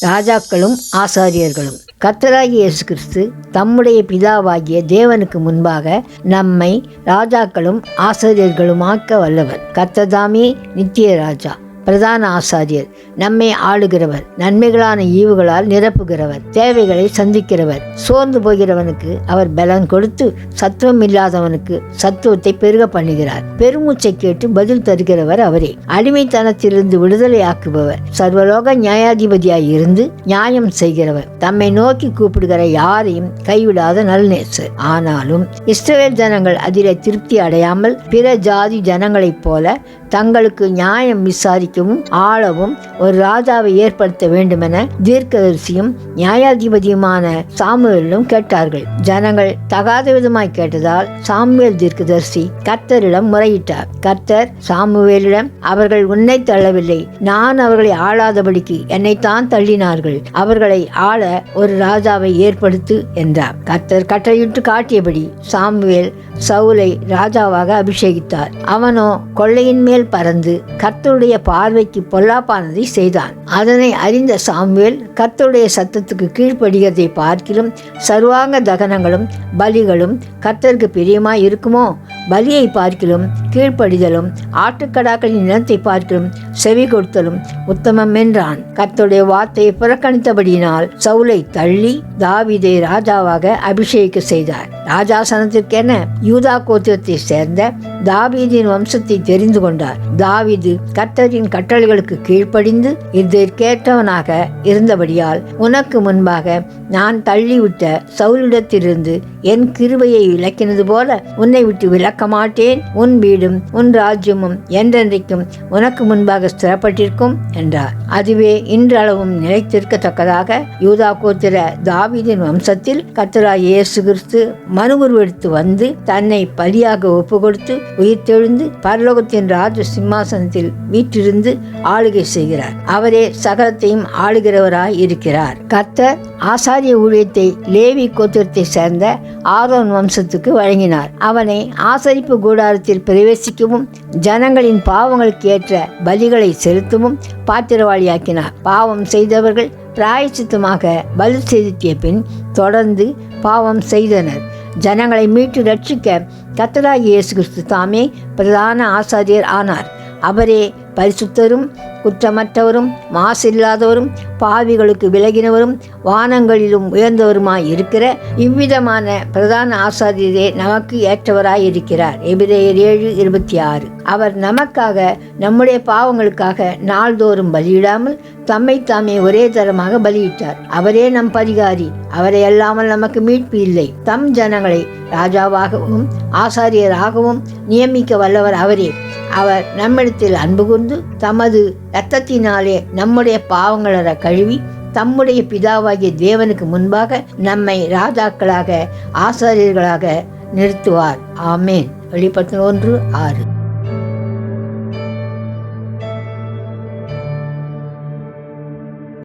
ராஜாக்களும் ஆசாரியர்களும். கர்த்தராகிய இயேசு கிறிஸ்து தம்முடைய பிதாவாகிய தேவனுக்கு முன்பாக நம்மை ராஜாக்களும் ஆசாரியர்களுமாக்க வல்லவர். கர்த்தர்தாமே நித்திய ராஜா, பிரதான ஆசாரியர், நம்மை ஆளுகிறவர், நன்மைகளான ஈவுகளால் நிரப்புகிறவர், தேவைகளை சந்திக்கிறவர். சோர்ந்து போகிறவனுக்கு அவர் பலன் கொடுத்து சத்துவம் இல்லாதவனுக்கு சத்துவத்தை பெருக பண்ணுகிறார். பெருமூச்சை கேட்டு பதில் தருகிறவர் அவரே. அடிமைத்தனத்திலிருந்து விடுதலை ஆக்குபவர், சர்வலோக நியாயாதிபதியாய் இருந்து நியாயம் செய்கிறவர், தம்மை நோக்கி கூப்பிடுகிற யாரையும் கைவிடாத நல்நேசர். ஆனாலும் இஸ்ரவேல் ஜனங்கள் அதிலே திருப்தி அடையாமல் பிற ஜாதி ஜனங்களைப் போல தங்களுக்கு நியாயம் விசாரிக்கவும் ஆளவும் ஒரு ராஜாவை ஏற்படுத்த வேண்டுமென தீர்க்கதரிசியும் நியாயாதிபதியுமான சாமுவேலும் கேட்டார்கள். ஜனங்கள் தகாத விதமாய் கேட்டதால் சாமுவேல் தீர்க்கதரிசி கர்த்தரிடம் முறையிட்டார். கர்த்தர் சாமுவேலிடம், அவர்கள் உன்னை தள்ளவில்லை, நான் அவர்களை ஆளாதபடிக்கு என்னைத்தான் தள்ளினார்கள், அவர்களை ஆள ஒரு ராஜாவை ஏற்படுத்து என்றார். கர்த்தர் கட்டளையிட்டு காட்டியபடி சாமுவேல் சவுலை ராஜாவாக அபிஷேகித்தார். அவனோ கொள்ளையின் மேல் பறந்து கர்த்தருடைய பார்வைக்கு பொல்லாப்பானதை செய்தான். அதனை அறிந்த சாமுவேல் கர்த்தருடைய சத்தத்துக்கு கீழ்ப்படுகிறதை பார்க்கிலும் சர்வாங்க தகனங்களும் பலிகளும் கர்த்தருக்கு பிரியமாய் இருக்குமோ, பலியை பார்க்கிலும் கீழ்ப்படிதலும் ஆட்டுக்கடாக்களின் இனத்தை பார்க்கிலும் செவி கொடுத்தலும் உத்தமம் என்றான். கர்த்தருடைய வார்த்தையை புறக்கணித்தபடியினால் சவுலை தள்ளி தாவீதை ராஜாவாக அபிஷேகிக்க செய்தார். ராஜாசனத்திற்கென யூதா கோத்திரத்தை சேர்ந்த தாவீதின் வம்சத்தை தெரிந்து கொண்டார். தாவீது கர்த்தரின் கட்டளைகளுக்கு கீழ்ப்படிந்து இதற்கேற்றவனாக இருந்தபடியால், உனக்கு முன்பாக நான் தள்ளிவிட்ட சவுலிடத்திலிருந்து என் கிருபையை விலக்கினது போல உன்னை விட்டு விலக்க மாட்டேன், உன் வீடும் உன் ராஜ்யமும் என்றென்றைக்கும் உனக்கு முன்பாக ஸ்திரப்பட்டிருக்கும் என்றார். அதுவே இன்றளவும் நிலைத்திருக்கத்தக்கதாக யூதா கோத்திர தாவீதின் வம்சத்தில் கர்த்தராகிய இயேசு கிறிஸ்து மனுவுருவெடுத்து வந்து தன்னை பலியாக ஒப்பு கொடுத்து உயிர்த்தெழுந்து பரலோகத்தின் ராஜ சிம்மாசனத்தில் வீற்றிருந்து ஆளுகை செய்கிறார். அவரே சகலத்தையும் ஆளுகிறவராய் இருக்கிறார். கர்த்தர் ஆசாரிய ஊழியத்தை லேவி கோத்திரத்தை சேர்ந்த ஆரோன் வம்சத்துக்கு வழங்கினார். அவனை ஆசரிப்பு கூடாரத்தில் பிரவேசிக்கவும் ஜனங்களின் பாவங்களுக்கு ஏற்ற பலிகளை செலுத்தவும் பாத்திரவாளியாக்கினார். பாவம் செய்தவர்கள் பிராயச்சித்தமாக பலி செலுத்திய பின் தொடர்ந்து பாவம் செய்தனர். ஜனங்களை மீட்டு ரட்சிக்க கர்த்தராகிய இயேசு கிறிஸ்து தாமே பிரதான ஆசாரியர் ஆனார். அவரே பரிசுத்தரும் குற்றமற்றவரும் மாசில்லாதவரும் பாவிகளுக்கு விலகினவரும் வானங்களிலும் உயர்ந்தவருமாய் இருக்கிற இவ்விதமான பிரதான ஆசாரியரே நமக்கு ஏற்றவராய் இருக்கிறார். எபிரேயர் 7:26. அவர் நமக்காக நம்முடைய பாவங்களுக்காக நாள்தோறும் பலியிடாமல் தம்மை தாமே ஒரே தரமாக பலியிட்டார். அவரே நம் பரிகாரி. அவரை அல்லாமல் நமக்கு மீட்பு இல்லை. தம் ஜனங்களை ராஜாவாகவும் ஆசாரியராகவும் நியமிக்க வல்லவர் அவரே. அவர் நம்மிடத்தில் அன்பு கூர்ந்து தமது இரத்தத்தினாலே நம்முடைய பாவங்கள கழுவி தம்முடைய பிதாவாகிய தேவனுக்கு முன்பாக நம்மை ராஜாக்களாக ஆசாரியர்களாக நிறுத்துவார். ஆமேன். வெளிப்படுத்தின 1:6.